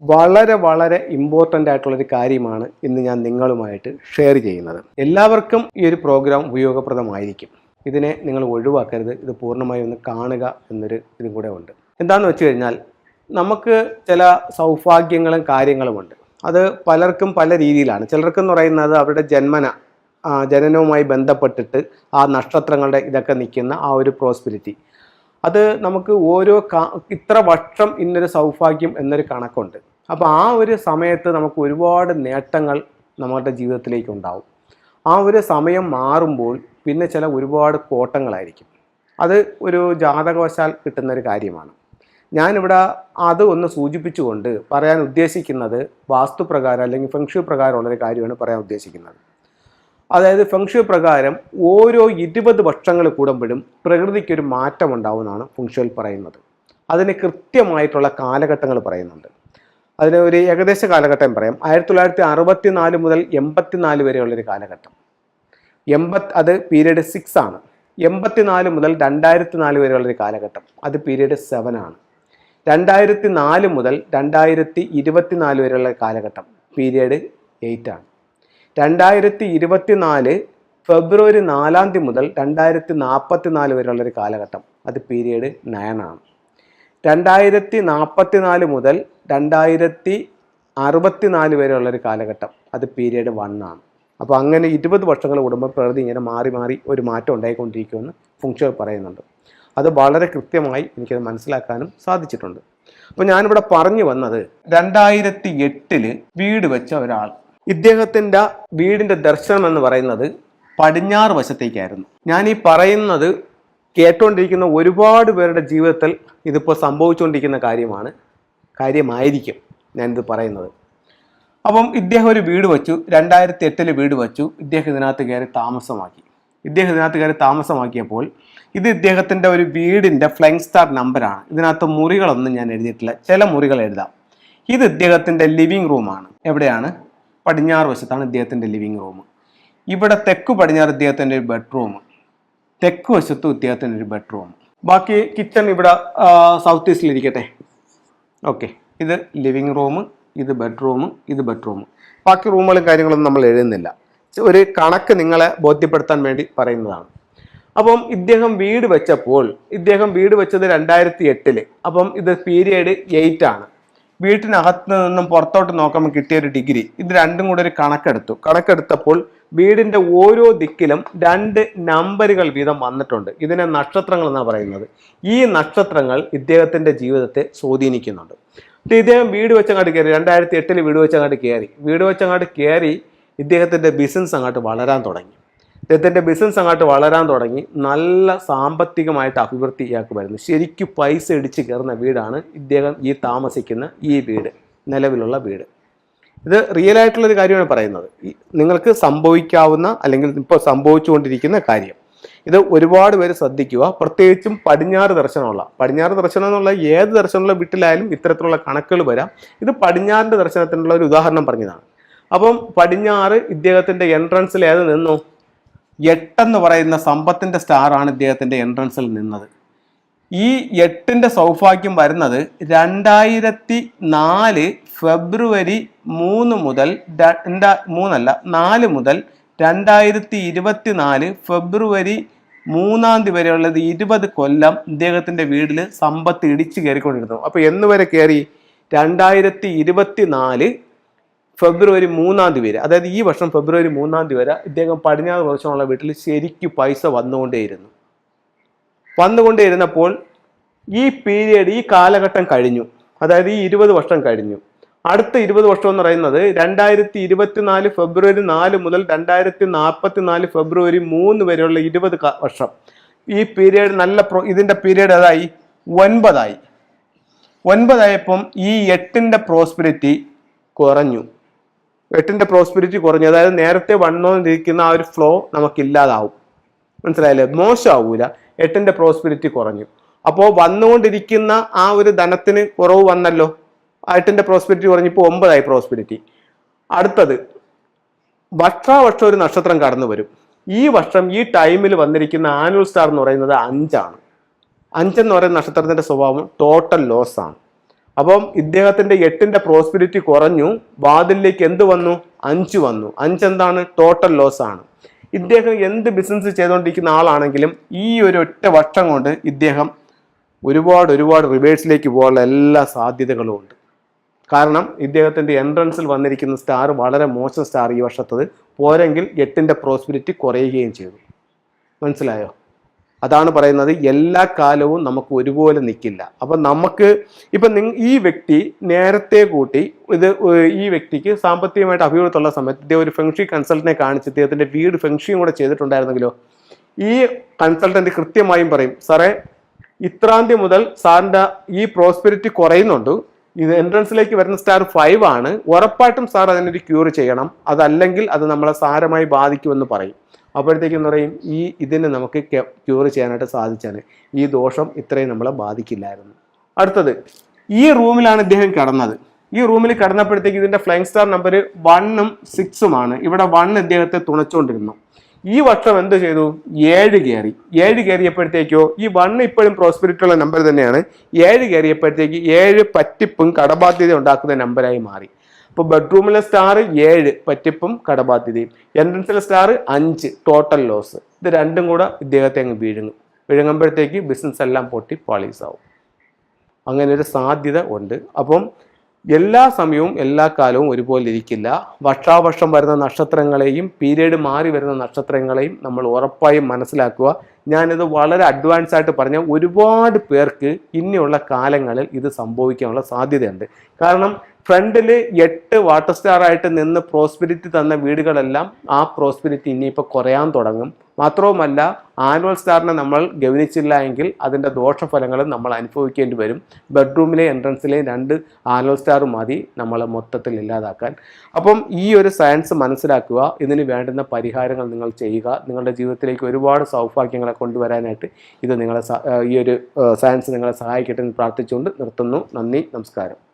വളരെ വളരെ ഇമ്പോർട്ടൻ്റ് ആയിട്ടുള്ളൊരു കാര്യമാണ് ഇന്ന് ഞാൻ നിങ്ങളുമായിട്ട് ഷെയർ ചെയ്യുന്നത്. എല്ലാവർക്കും ഈ ഒരു പ്രോഗ്രാം ഉപയോഗപ്രദമായിരിക്കും. ഇതിനെ നിങ്ങൾ ഒഴിവാക്കരുത്. ഇത് പൂർണ്ണമായി ഒന്ന് കാണുക എന്നൊരു ഇതും കൂടെ ഉണ്ട്. എന്താണെന്ന് വെച്ച് കഴിഞ്ഞാൽ നമുക്ക് ചില സൗഭാഗ്യങ്ങളും കാര്യങ്ങളുമുണ്ട്. അത് പലർക്കും പല രീതിയിലാണ്. ചിലർക്കെന്ന് പറയുന്നത് അവരുടെ ജനനവുമായി ബന്ധപ്പെട്ടിട്ട് ആ നക്ഷത്രങ്ങളുടെ ഇതൊക്കെ നിൽക്കുന്ന ആ ഒരു പ്രോസ്പിരിറ്റി, അത് നമുക്ക് ഓരോ ഇത്ര വർഷം ഇന്നൊരു സൗഭാഗ്യം എന്നൊരു കണക്കുണ്ട്. അപ്പോൾ ആ ഒരു സമയത്ത് നമുക്ക് ഒരുപാട് നേട്ടങ്ങൾ നമ്മുടെ ജീവിതത്തിലേക്ക് ഉണ്ടാവും. ആ ഒരു സമയം മാറുമ്പോൾ പിന്നെ ചില ഒരുപാട് കോട്ടങ്ങളായിരിക്കും. അത് ഒരു ജാതകവശാൽ കിട്ടുന്നൊരു കാര്യമാണ്. ഞാനിവിടെ അത് ഒന്ന് സൂചിപ്പിച്ചുകൊണ്ട് പറയാൻ ഉദ്ദേശിക്കുന്നത് വാസ്തുപ്രകാരം അല്ലെങ്കിൽ ഫെങ്ഷു പ്രകാരമുള്ളൊരു കാര്യമാണ് പറയാൻ ഉദ്ദേശിക്കുന്നത്. അതായത് ഫെങ്ഷു പ്രകാരം ഓരോ 20 വർഷങ്ങൾ കൂടുമ്പോഴും പ്രകൃതിക്കൊരു മാറ്റം ഉണ്ടാവുമെന്നാണ് ഫെങ്ഷുവിൽ പറയുന്നത്. അതിന് കൃത്യമായിട്ടുള്ള കാലഘട്ടങ്ങൾ പറയുന്നുണ്ട്. അതിന് ഒരു ഏകദേശ കാലഘട്ടം പറയാം. 1964 മുതൽ 84 വരെയുള്ളൊരു കാലഘട്ടം. അത് പീരീഡ് 6 ആണ്. 84 മുതൽ 2004 വരെയുള്ളൊരു കാലഘട്ടം, അത് പീരീഡ് 7 ആണ്. 2004 മുതൽ 2024 വരെയുള്ള കാലഘട്ടം പീരീഡ് 8 ആണ്. 2024 ഫെബ്രുവരി 4 മുതൽ 2044 വരെയുള്ളൊരു കാലഘട്ടം, അത് പീരീഡ് 9 ആണ്. 2044 മുതൽ 2064 വരെയുള്ളൊരു കാലഘട്ടം, അത് പീരീഡ് 1 ആണ്. അപ്പോൾ അങ്ങനെ 20 വർഷങ്ങൾ കൂടുമ്പോൾ പ്രകൃതി ഇങ്ങനെ മാറി മാറി ഒരു മാറ്റം ഉണ്ടായിക്കൊണ്ടിരിക്കുമെന്ന് ഫെങ്ഷു പറയുന്നുണ്ട്. അത് വളരെ കൃത്യമായി എനിക്കത് മനസ്സിലാക്കാനും സാധിച്ചിട്ടുണ്ട്. അപ്പോൾ ഞാനിവിടെ പറഞ്ഞു വന്നത് 2008 വീട് വെച്ച ഒരാൾ, ഇദ്ദേഹത്തിൻ്റെ വീടിൻ്റെ ദർശനം എന്ന് പറയുന്നത് പടിഞ്ഞാറ് വശത്തേക്കായിരുന്നു. ഞാൻ ഈ പറയുന്നത് കേട്ടുകൊണ്ടിരിക്കുന്ന ഒരുപാട് പേരുടെ ജീവിതത്തിൽ ഇതിപ്പോൾ സംഭവിച്ചുകൊണ്ടിരിക്കുന്ന കാര്യമായിരിക്കും ഞാനിത് പറയുന്നത്. അപ്പം ഇദ്ദേഹം ഒരു വീട് വെച്ചു, 2008 വീട് വെച്ചു. ഇദ്ദേഹം ഇതിനകത്ത് കയറി താമസമാക്കിയപ്പോൾ ഇത് ഇദ്ദേഹത്തിൻ്റെ ഒരു വീടിൻ്റെ ഫ്ലൈങ് സ്റ്റാർ നമ്പറാണ്. ഇതിനകത്ത് മുറികളൊന്നും ഞാൻ എഴുതിയിട്ടില്ല, ചില മുറികൾ എഴുതാം. ഇത് ഇദ്ദേഹത്തിൻ്റെ ലിവിങ് റൂമാണ്. എവിടെയാണ്? പടിഞ്ഞാറ് വശത്താണ് ഇദ്ദേഹത്തിൻ്റെ ലിവിങ് റൂം. ഇവിടെ തെക്ക് പടിഞ്ഞാറ് ഇദ്ദേഹത്തിൻ്റെ ഒരു ബെഡ്റൂം, തെക്ക് വശത്തും ഇദ്ദേഹത്തിൻ്റെ ഒരു ബെഡ്റൂം. ബാക്കി കിച്ചൺ ഇവിടെ സൗത്ത് ഈസ്റ്റിലിരിക്കട്ടെ. ഓക്കെ, ഇത് ലിവിങ് റൂം, ഇത് ബെഡ്റൂം, ഇത് ബെഡ്റൂം. ബാക്കി റൂമുകളും കാര്യങ്ങളൊന്നും നമ്മൾ എഴുതുന്നില്ല, ഒരു കണക്ക് നിങ്ങളെ ബോധ്യപ്പെടുത്താൻ വേണ്ടി പറയുന്നതാണ്. അപ്പം ഇദ്ദേഹം വീട് വെച്ചപ്പോൾ, ഇദ്ദേഹം വീട് വെച്ചത് 2008. അപ്പം ഇത് പീരിയഡ് 8 ആണ്. വീട്ടിനകത്ത് നിന്നും പുറത്തോട്ട് നോക്കുമ്പോൾ കിട്ടിയൊരു ഡിഗ്രി, ഇത് രണ്ടും കൂടെ ഒരു കണക്കെടുത്തപ്പോൾ വീടിൻ്റെ ഓരോ ദിക്കിലും 2 നമ്പറുകൾ വീതം വന്നിട്ടുണ്ട്. ഇതിനെ നക്ഷത്രങ്ങൾ എന്നാണ് പറയുന്നത്. ഈ നക്ഷത്രങ്ങൾ ഇദ്ദേഹത്തിൻ്റെ ജീവിതത്തെ സ്വാധീനിക്കുന്നുണ്ട്. ഇദ്ദേഹം വീട് വെച്ചങ്ങാട്ട് കയറി, 2008 വീട് വെച്ചങ്ങാട്ട് കയറി ഇദ്ദേഹത്തിൻ്റെ ബിസിനസ് അങ്ങോട്ട് വളരാൻ തുടങ്ങി. നല്ല സാമ്പത്തികമായിട്ട് അഭിവൃദ്ധി ഇയാൾക്ക് വരുന്നു. ശരിക്കും പൈസ ഇടിച്ച് കയറുന്ന വീടാണ് ഇദ്ദേഹം ഈ താമസിക്കുന്ന ഈ വീട്, നിലവിലുള്ള വീട്. ഇത് റിയൽ ആയിട്ടുള്ളൊരു കാര്യമാണ് പറയുന്നത്. നിങ്ങൾക്ക് സംഭവിക്കാവുന്ന അല്ലെങ്കിൽ ഇപ്പോൾ സംഭവിച്ചുകൊണ്ടിരിക്കുന്ന കാര്യം. ഇത് ഒരുപാട് പേര് ശ്രദ്ധിക്കുക. പ്രത്യേകിച്ചും പടിഞ്ഞാറ് ദർശനം എന്നുള്ള ഏത് ദർശനമുള്ള വീട്ടിലായാലും ഇത്തരത്തിലുള്ള കണക്കുകൾ വരാം. ഇത് പടിഞ്ഞാറിൻ്റെ ദർശനത്തിനുള്ള ഒരു ഉദാഹരണം പറഞ്ഞതാണ്. അപ്പം പടിഞ്ഞാറ് ഇദ്ദേഹത്തിൻ്റെ എൻട്രൻസിൽ ഏത് നിന്നു? 8 എന്ന് പറയുന്ന സമ്പത്തിൻ്റെ സ്റ്റാറാണ് ഇദ്ദേഹത്തിൻ്റെ എൻട്രൻസിൽ നിന്നത്. ഈ 8ന്റെ സൗഭാഗ്യം വരുന്നത് 2004 ഫെബ്രുവരി 4 മുതൽ 2024 ഫെബ്രുവരി 3 വരെയുള്ളത് 20 കൊല്ലം ഇദ്ദേഹത്തിൻ്റെ വീട്ടിൽ സമ്പത്ത് ഇടിച്ചു കയറിക്കൊണ്ടിരുന്നു. അപ്പോൾ എന്ന് വരെ കയറി? 2024 ഫെബ്രുവരി 3 വരെ, അതായത് ഈ വർഷം ഫെബ്രുവരി 3 വരെ ഇദ്ദേഹം പടിഞ്ഞാറ് വർഷമുള്ള വീട്ടിൽ ശരിക്കും പൈസ വന്നുകൊണ്ടേയിരുന്നപ്പോൾ ഈ പീരിയഡ്, ഈ കാലഘട്ടം കഴിഞ്ഞു. അതായത് ഈ 20 വർഷം കഴിഞ്ഞു. അടുത്ത 20 വർഷം എന്ന് പറയുന്നത് 2024 ഫെബ്രുവരി 4 മുതൽ 2044 ഫെബ്രുവരി 3 വരെയുള്ള 20 വർഷം. ഈ പീരിയഡ് ഇതിൻ്റെ പീരിയഡ് അതായി 9 ആയി. 9 ആയപ്പം ഈ 8ന്റെ പ്രോസ്പെരിറ്റി കുറഞ്ഞു. അതായത് നേരത്തെ വന്നുകൊണ്ടിരിക്കുന്ന ആ ഒരു ഫ്ലോ നമുക്കില്ലാതാവും. മനസ്സിലായില്ലേ? മോശമാവൂല. 8ന്റെ പ്രോസ്പെരിറ്റി കുറഞ്ഞു. അപ്പോൾ വന്നുകൊണ്ടിരിക്കുന്ന ആ ഒരു ധനത്തിന് കുറവ് വന്നല്ലോ. 8ന്റെ പ്രോസ്പെരിറ്റി കുറഞ്ഞിപ്പോൾ 9 ആയി പ്രോസ്പെരിറ്റി. അടുത്തത് വർഷാവർഷം ഒരു നക്ഷത്രം കടന്നു വരും. ഈ വർഷം ഈ ടൈമിൽ വന്നിരിക്കുന്ന ആനുവൽ സ്റ്റാർ എന്ന് പറയുന്നത് 5 ആണ്. 5 എന്ന് പറയുന്ന നക്ഷത്രത്തിന്റെ സ്വഭാവം ടോട്ടൽ ലോസ് ആണ്. അപ്പം ഇദ്ദേഹത്തിന്റെ 8ന്റെ പ്രോസ്പെരിറ്റി കുറഞ്ഞു, വാതിലിലേക്ക് എന്ത് വന്നു? 5 വന്നു. 5 എന്താണ്? ടോട്ടൽ ലോസ് ആണ്. ഇദ്ദേഹം എന്ത് ബിസിനസ് ചെയ്തുകൊണ്ടിരിക്കുന്ന ആളാണെങ്കിലും ഈ ഒരു ഒറ്റ വർഷം കൊണ്ട് ഇദ്ദേഹം ഒരുപാട് റിവേഴ്സിലേക്ക് പോകാനുള്ള എല്ലാ സാധ്യതകളും ഉണ്ട്. കാരണം ഇദ്ദേഹത്തിന്റെ എൻട്രൻസിൽ വന്നിരിക്കുന്ന സ്റ്റാർ വളരെ മോശം സ്റ്റാർ ഈ വർഷത്തത്. പോരെങ്കിൽ 8ന്റെ പ്രോസ്പെരിറ്റി കുറയുകയും ചെയ്തു. മനസ്സിലായോ? അതാണ് പറയുന്നത്, എല്ലാ കാലവും നമുക്ക് ഒരുപോലെ നിൽക്കില്ല. അപ്പം നമുക്ക് ഇപ്പം ഈ വ്യക്തി നേരത്തെ കൂട്ടി ഈ വ്യക്തിക്ക് സാമ്പത്തികമായിട്ട് അഭിവൃദ്ധിയുള്ള സമയത്ത് ഇദ്ദേഹം ഒരു ഫെങ്ഷി കൺസൾട്ടനെ കാണിച്ച് ഇദ്ദേഹത്തിന്റെ വീട് ഫെങ്ഷിയും കൂടെ ചെയ്തിട്ടുണ്ടായിരുന്നെങ്കിലോ, ഈ കൺസൾട്ടന്റ് കൃത്യമായും പറയും, സാറേ ഇത്രാം തീയതി മുതൽ സാറിന്റെ ഈ പ്രോസ്പെരിറ്റി കുറയുന്നുണ്ട്, ഇത് എൻട്രൻസിലേക്ക് വരുന്ന സ്റ്റാർ 5 ആണ്, ഉറപ്പായിട്ടും സാർ അതിനൊരു ക്യൂർ ചെയ്യണം, അതല്ലെങ്കിൽ അത് നമ്മളെ സാരമായി ബാധിക്കുമെന്ന് പറയും. അപ്പോഴത്തേക്കെന്ന് പറയും ഇതിനെ നമുക്ക് ക്യൂർ ചെയ്യാനായിട്ട് സാധിച്ചാണ്, ഈ ദോഷം ഇത്രയും നമ്മളെ ബാധിക്കില്ലായിരുന്നു. അടുത്തത്, ഈ റൂമിലാണ് ഇദ്ദേഹം കിടന്നത്. ഈ റൂമിൽ കിടന്നപ്പോഴത്തേക്ക് ഇതിന്റെ ഫ്ലൈങ് സ്റ്റാർ നമ്പർ 1ഉം 6ഉമാണ്. ഇവിടെ 1 ഇദ്ദേഹത്തെ തുണച്ചുകൊണ്ടിരുന്നു. ഈ വർഷം എന്ത് ചെയ്തു? 7 കയറി. 7 കയറിയപ്പോഴത്തേക്കോ ഈ 1 ഇപ്പോഴും പ്രോസ്പെരിറ്റി ഉള്ള നമ്പർ തന്നെയാണ്. 7 കയറിയപ്പോഴത്തേക്ക് 7 പറ്റിപ്പും കടബാധ്യത ഉണ്ടാക്കുന്ന നമ്പറായി മാറി. ഇപ്പോൾ ബെഡ്റൂമിലെ സ്റ്റാർ 7 പറ്റിപ്പും കടബാധ്യതയും, എൻട്രൻസിലെ സ്റ്റാർ 5 ടോട്ടൽ ലോസ്. ഇത് രണ്ടും കൂടെ ഇദ്ദേഹത്തെ അങ്ങ് വിഴുങ്ങുമ്പോഴത്തേക്ക് ബിസിനസ് എല്ലാം പൊട്ടി പാളീസാവും. അങ്ങനെ ഒരു സാധ്യത ഉണ്ട്. അപ്പം എല്ലാ സമയവും എല്ലാ കാലവും ഒരുപോലെ ഇരിക്കില്ല. വർഷാവർഷം വരുന്ന നക്ഷത്രങ്ങളെയും പീരീഡ് മാറി വരുന്ന നക്ഷത്രങ്ങളെയും നമ്മൾ ഉറപ്പായും മനസ്സിലാക്കുക. ഞാനിത് വളരെ അഡ്വാൻസ് ആയിട്ട് പറഞ്ഞ ഒരുപാട് പേർക്ക് ഇനിയുള്ള കാലങ്ങളിൽ ഇത് സംഭവിക്കാനുള്ള സാധ്യതയുണ്ട്. കാരണം ഫ്രണ്ടിൽ 8 വാട്ടർ സ്റ്റാർ ആയിട്ട് നിന്ന് പ്രോസ്പെരിറ്റി തന്ന വീടുകളെല്ലാം ആ പ്രോസ്പെരിറ്റി ഇനിയിപ്പോൾ കുറയാൻ തുടങ്ങും. മാത്രവുമല്ല, ആനുവൽ സ്റ്റാറിനെ നമ്മൾ ഗവനിച്ചില്ല എങ്കിൽ അതിൻ്റെ ദോഷഫലങ്ങളും നമ്മൾ അനുഭവിക്കേണ്ടി വരും. ബെഡ്റൂമിലെ എൻട്രൻസിലെ 2 ആനുവൽ സ്റ്റാർ മതി നമ്മളെ മൊത്തത്തിൽ ഇല്ലാതാക്കാൻ. അപ്പം ഈ ഒരു സയൻസ് മനസ്സിലാക്കുക, ഇതിന് വേണ്ടുന്ന പരിഹാരങ്ങൾ നിങ്ങൾ ചെയ്യുക. നിങ്ങളുടെ ജീവിതത്തിലേക്ക് ഒരുപാട് സൗഭാഗ്യങ്ങളെ കൊണ്ടുവരാനായിട്ട് ഇത് ഈ ഒരു സയൻസ് നിങ്ങളെ സഹായിക്കട്ടെ എന്ന് പ്രാർത്ഥിച്ചുകൊണ്ട് നിർത്തുന്നു. നന്ദി, നമസ്കാരം.